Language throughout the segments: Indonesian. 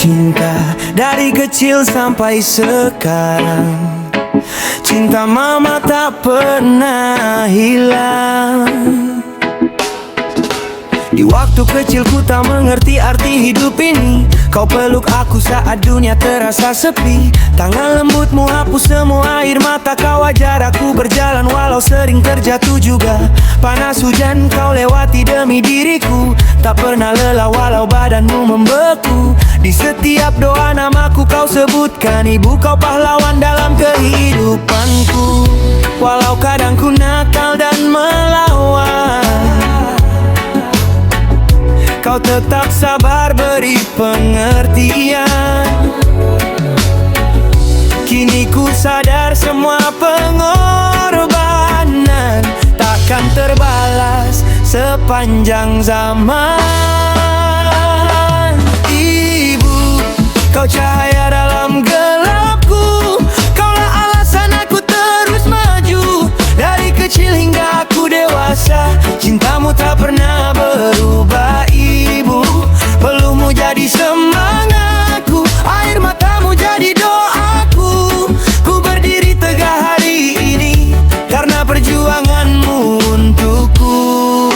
cinta dari kecil sampai sekarang. Cinta mama tak pernah hilang. Di waktu kecilku tak mengerti arti hidup ini. Kau peluk aku saat dunia terasa sepi. Tangan lembutmu hapus semua air mata. Kau ajar aku berjalan walau sering terjatuh juga. Panas hujan kau lewati demi diriku. Tak pernah lelah walau badanmu membeku. Di setiap doa namaku kau sebutkan. Ibu kau pahlawan dalam kehidupanku. Walau kadang ku nakal dan melawan, kau tetap sabar beri pengertian. Kini ku sadar semua pengorbanan takkan terbalas sepanjang zaman. Ibu, kau cahaya dalam gelapku. Kaulah alasan aku terus maju. Dari kecil hingga aku dewasa, cintamu tak pernah berubah. Pelukmu jadi semangatku, air matamu jadi doaku. Ku berdiri tegak hari ini karena perjuanganmu untukku.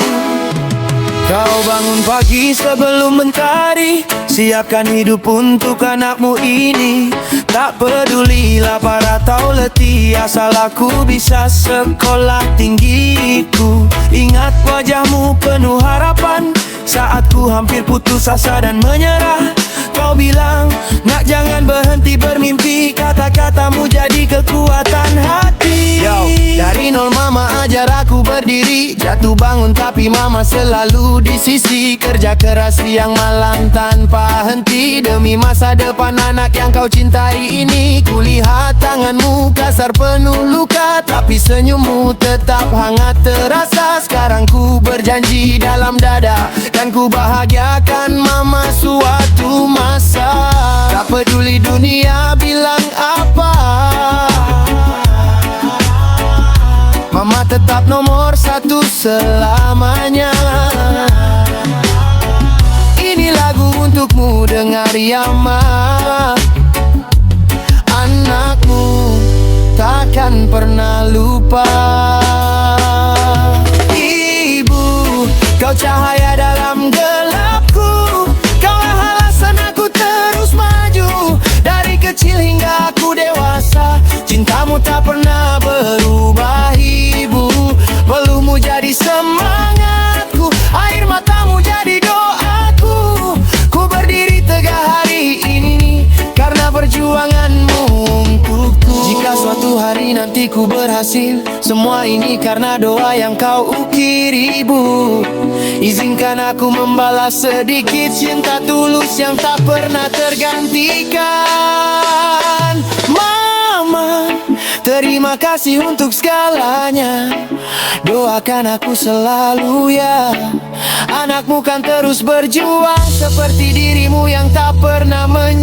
Kau bangun pagi sebelum mentari, siapkan hidup untuk anakmu ini. Tak peduli lapar atau letih, asal aku bisa sekolah tinggiku. Ingat wajahmu penuh harapan saat ku hampir putus asa dan menyerah. Kau bilang, nak jangan berhenti bermimpi. Kata-katamu jadi kekuatan hati. Yo, dari nol mama ajar aku berdiri. Jatuh bangun tapi mama selalu di sisi. Kerja keras siang malam tanpa henti demi masa depan anak yang kau cintai ini. Kulihat tanganmu kasar penuh luka, tapi senyummu tetap hangat terasa. Sekarang ku berjanji dalam dada, dan ku bahagiakan mama suatu masa. Tak peduli dunia bilang apa, mama tetap nomor satu selamanya. Ini lagu untukmu, dengar ya ma. Anakmu takkan pernah lupa. Ibu, kau cahaya dalam gelapku. Kaulah alasan aku terus maju. Dari kecil hingga aku dewasa, cintamu tak pernah berubah. Ibu, pelukmu jadi semangatku, air matamu jadi doaku. Ku berdiri tegak hari ini karena perjuanganmu untukku. Jika suatu hari nanti ku berhasil, semua ini karena doa yang kau ukir. Ibu, izinkan aku membalas sedikit cinta tulus yang tak pernah tergantikan. Mama, terima kasih untuk segalanya. Doakan aku selalu ya. Anakmu kan terus berjuang seperti dirimu yang tak pernah menyerah.